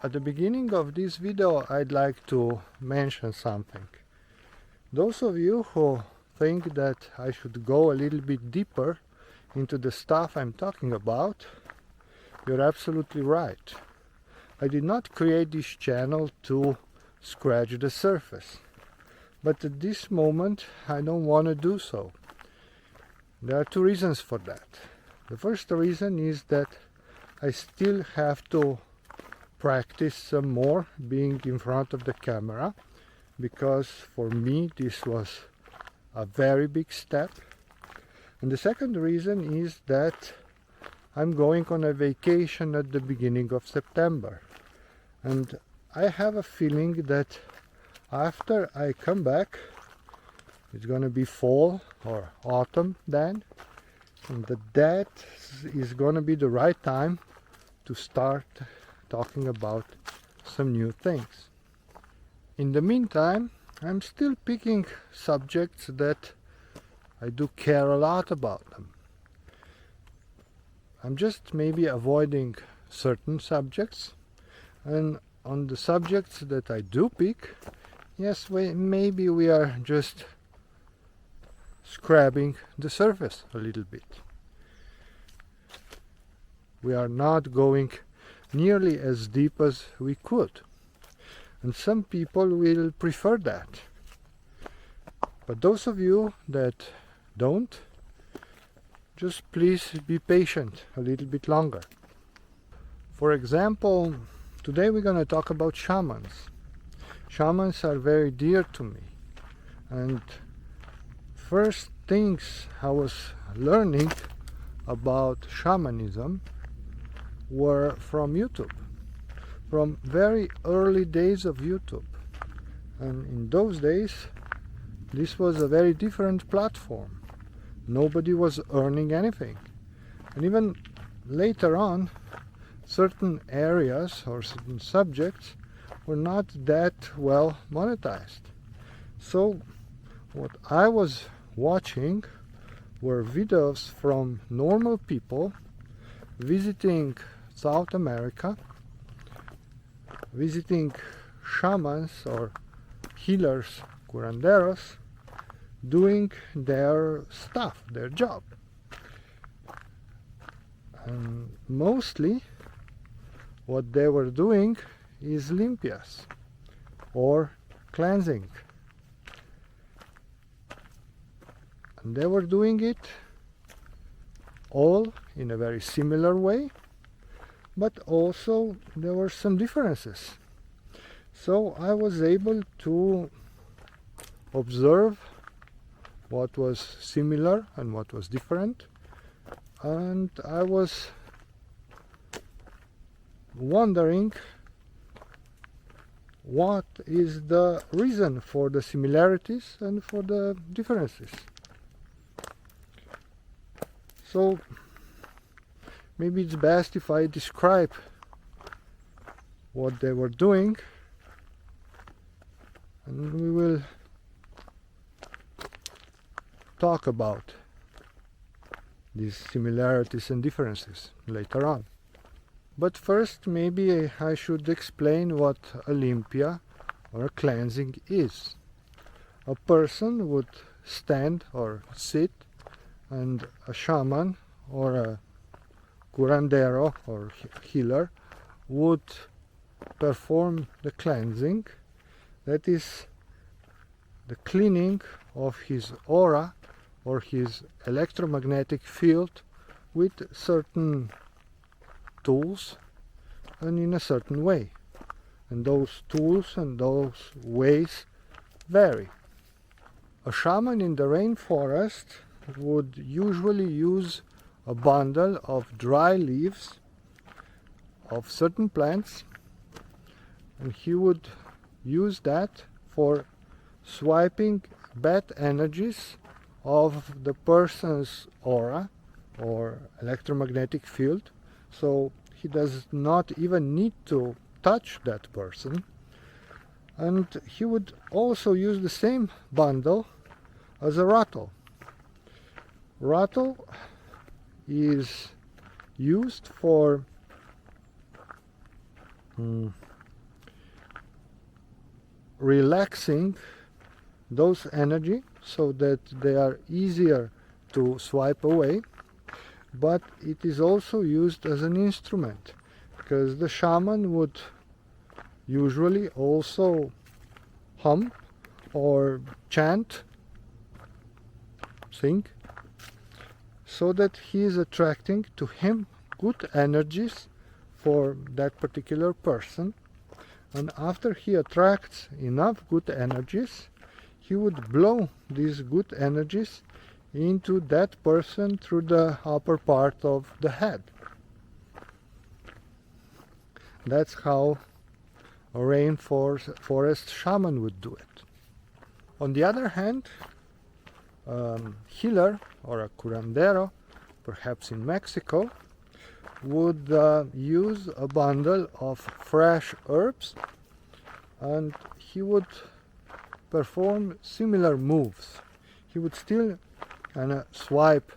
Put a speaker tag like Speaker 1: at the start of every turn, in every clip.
Speaker 1: At the beginning of this video, I'd like to mention something. Those of you who think that I should go a little bit deeper into the stuff I'm talking about, you're absolutely right. I did not create this channel to scratch the surface, but at this moment I don't want to do so. There are two reasons for that. The first reason is that I still have to practice some more being in front of the camera, because for me this was a very big step. And the second reason is that I'm going on a vacation at the beginning of September, and I have a feeling that after I come back it's gonna be fall or autumn then, and that is gonna be the right time to start talking about some new things. In the meantime, I'm still picking subjects that I do care a lot about them. I'm just maybe avoiding certain subjects, and on the subjects that I do pick, yes, maybe we are just scrubbing the surface a little bit. We are not going nearly as deep as we could, and some people will prefer that. But those of you that don't, just please be patient a little bit longer. For example, today we're going to talk about shamans. Shamans are very dear to me, and first things I was learning about shamanism were from YouTube, from very early days of YouTube. And in those days this was a very different platform. Nobody was earning anything, and even later on certain areas or certain subjects were not that well monetized. So what I was watching were videos from normal people visiting South America, visiting shamans or healers, curanderos, doing their stuff, their job. And mostly what they were doing is limpias or cleansing. And they were doing it all in a very similar way, but also there were some differences. So I was able to observe what was similar and what was different, and I was wondering what is the reason for the similarities and for the differences. So maybe it's best if I describe what they were doing, and we will talk about these similarities and differences later on. But first, maybe I should explain what a limpia or a cleansing is. A person would stand or sit, and a shaman or a curandero or healer would perform the cleansing, that is the cleaning of his aura or his electromagnetic field with certain tools and in a certain way. And those tools and those ways vary. A shaman in the rainforest would usually use a bundle of dry leaves of certain plants, and he would use that for swiping bad energies of the person's aura or electromagnetic field. So he does not even need to touch that person. And he would also use the same bundle as a rattle. Rattle is used for relaxing those energy so that they are easier to swipe away, but it is also used as an instrument, because the shaman would usually also hum or chant, sing, so that he is attracting to him good energies for that particular person. And after he attracts enough good energies, he would blow these good energies into that person through the upper part of the head. That's how a rainforest shaman would do it. On the other hand, healer or a curandero, perhaps in Mexico, would use a bundle of fresh herbs, and he would perform similar moves. He would still swipe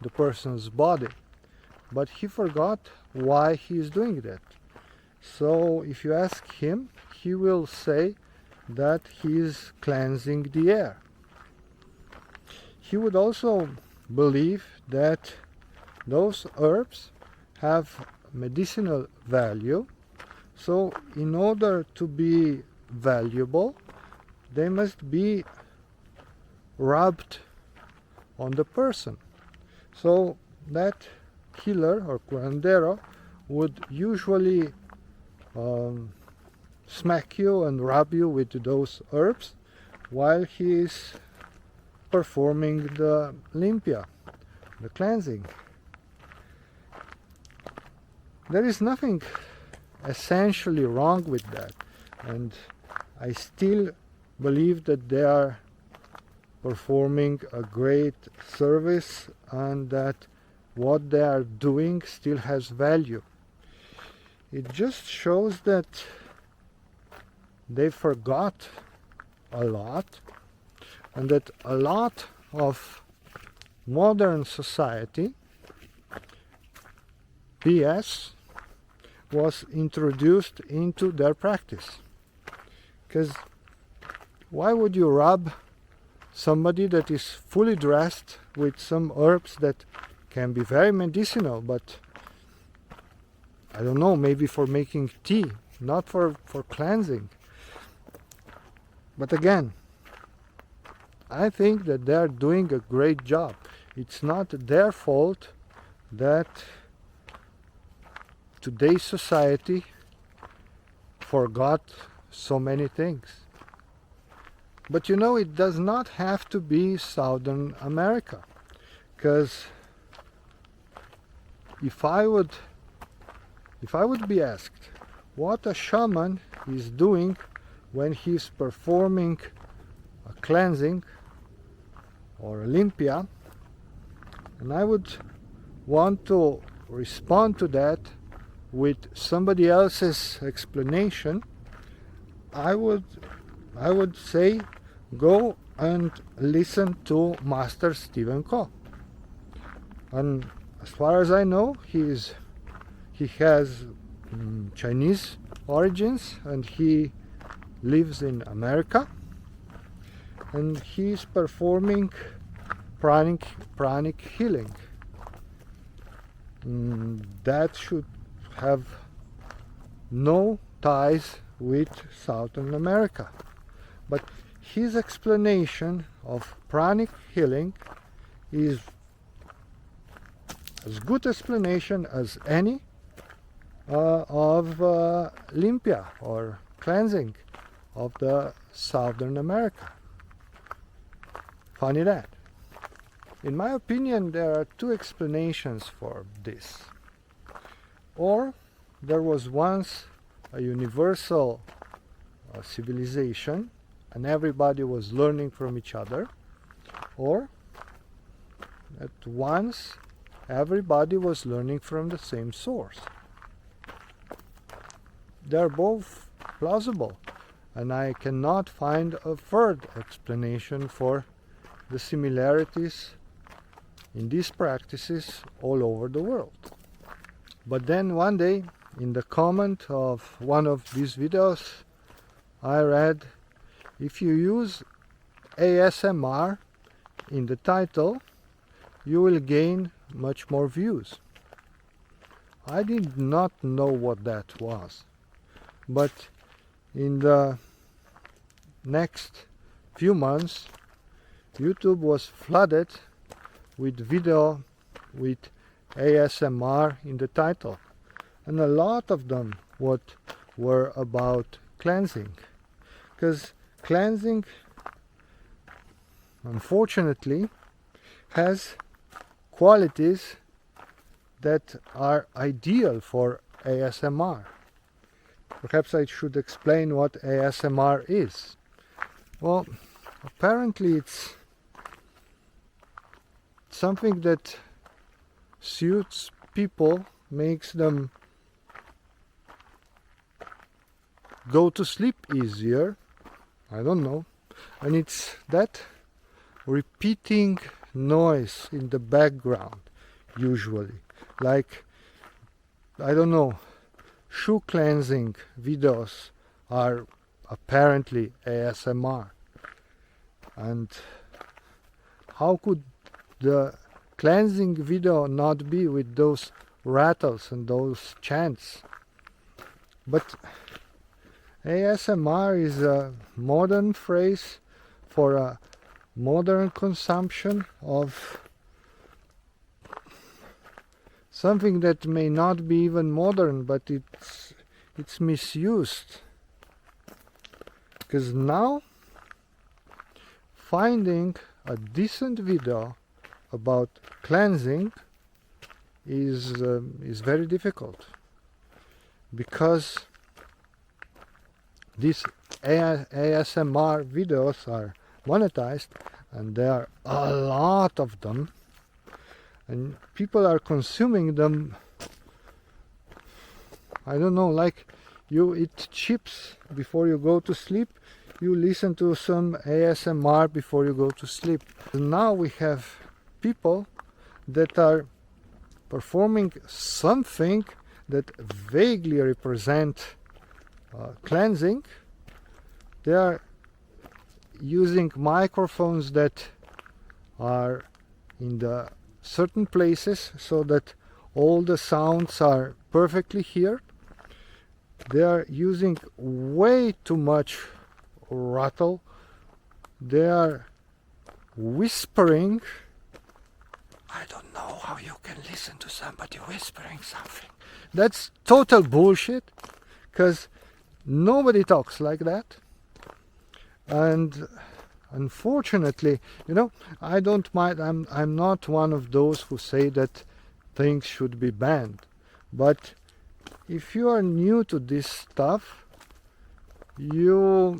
Speaker 1: the person's body, but he forgot why he is doing that. So if you ask him, he will say that he is cleansing the air. He would also believe that those herbs have medicinal value, so in order to be valuable, they must be rubbed on the person. So that healer or curandero would usually smack you and rub you with those herbs while he is performing the limpia, the cleansing. There is nothing essentially wrong with that, and I still believe that they are performing a great service and that what they are doing still has value. It just shows that they forgot a lot, and that a lot of modern society BS was introduced into their practice. Because why would you rub somebody that is fully dressed with some herbs that can be very medicinal, but I don't know, maybe for making tea, not for cleansing? But again, I think that they are doing a great job. It's not their fault that today's society forgot so many things. But you know, it does not have to be Southern America, because if I would be asked what a shaman is doing when he's performing a cleansing or a limpia, and I would want to respond to that with somebody else's explanation, I would say go and listen to Master Stephen Co. And as far as I know, he has Chinese origins, and he lives in America, and he's performing pranic healing. That should have no ties with Southern America. But his explanation of pranic healing is as good explanation as any of limpia or cleansing of the Southern America. Funny that. In my opinion, there are two explanations for this. Or there was once a universal civilization and everybody was learning from each other, or at once everybody was learning from the same source. They're both plausible, and I cannot find a third explanation for the similarities in these practices all over the world. But then one day, in the comment of one of these videos, I read if you use ASMR in the title, you will gain much more views. I did not know what that was, but in the next few months YouTube was flooded with video with ASMR in the title, and a lot of them were about cleansing, because cleansing unfortunately has qualities that are ideal for ASMR. Perhaps I should explain what ASMR is. Well, apparently it's something that suits people, makes them go to sleep easier. I don't know. And it's that repeating noise in the background, usually. Like, I don't know, shoe cleansing videos are apparently ASMR. And how could the cleansing video not be with those rattles and those chants? But ASMR is a modern phrase for a modern consumption of something that may not be even modern, but it's misused. Because now finding a decent video about cleansing is very difficult, because these ASMR videos are monetized, and there are a lot of them, and people are consuming them. I don't know, like you eat chips before you go to sleep, you listen to some ASMR before you go to sleep. Now we have people that are performing something that vaguely represent cleansing. They are using microphones that are in the certain places so that all the sounds are perfectly heard. They are using way too much rattle. They are whispering. I don't know how you can listen to somebody whispering something. That's total bullshit, because nobody talks like that. And unfortunately, I don't mind. I'm not one of those who say that things should be banned. But if you are new to this stuff, you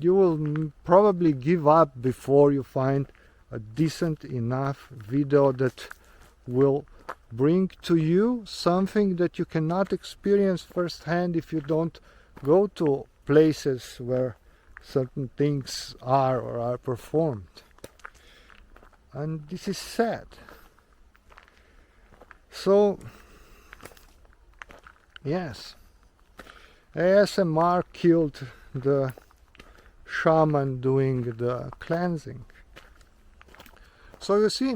Speaker 1: will probably give up before you find a decent enough video that will bring to you something that you cannot experience firsthand if you don't go to places where certain things are or are performed. And this is sad. So yes, ASMR killed the shaman doing the cleansing. So you see,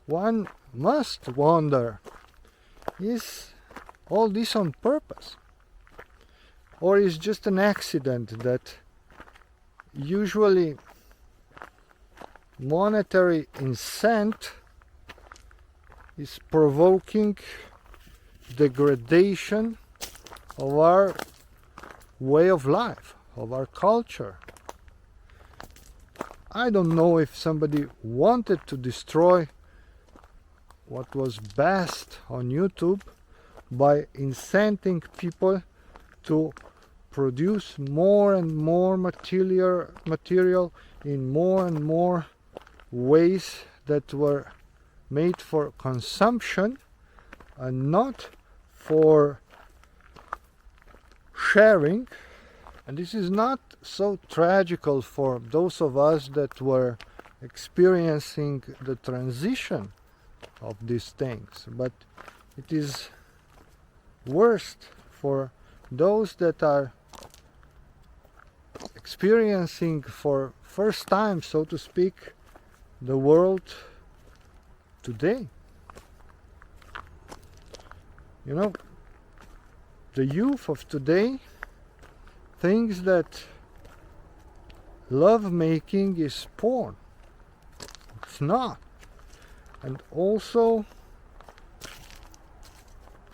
Speaker 1: one must wonder, is all this on purpose? Or is just an accident that usually monetary incent is provoking degradation of our way of life, of our culture? I don't know if somebody wanted to destroy what was best on YouTube by incenting people to produce more and more material in more and more ways that were made for consumption and not for sharing. And this is not so tragical for those of us that were experiencing the transition of these things, but it is worst for those that are experiencing for first time, so to speak, the world today. You know, the youth of today thinks that love making is porn. It's not. And also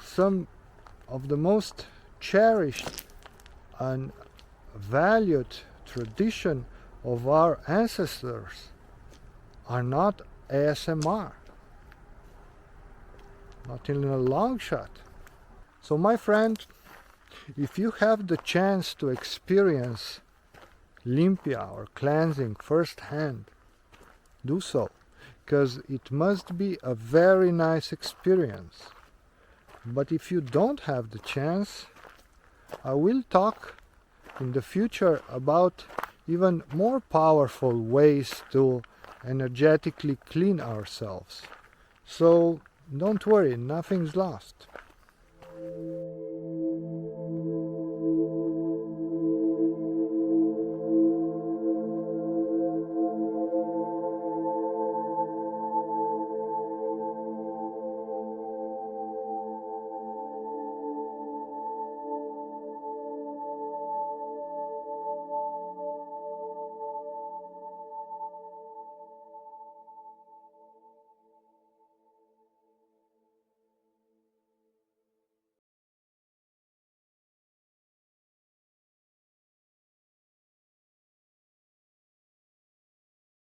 Speaker 1: some of the most cherished and valued tradition of our ancestors are not ASMR. Not in a long shot. So my friend, if you have the chance to experience Limpia or cleansing firsthand, do so, because it must be a very nice experience. But if you don't have the chance, I will talk in the future about even more powerful ways to energetically clean ourselves. So don't worry, nothing's lost.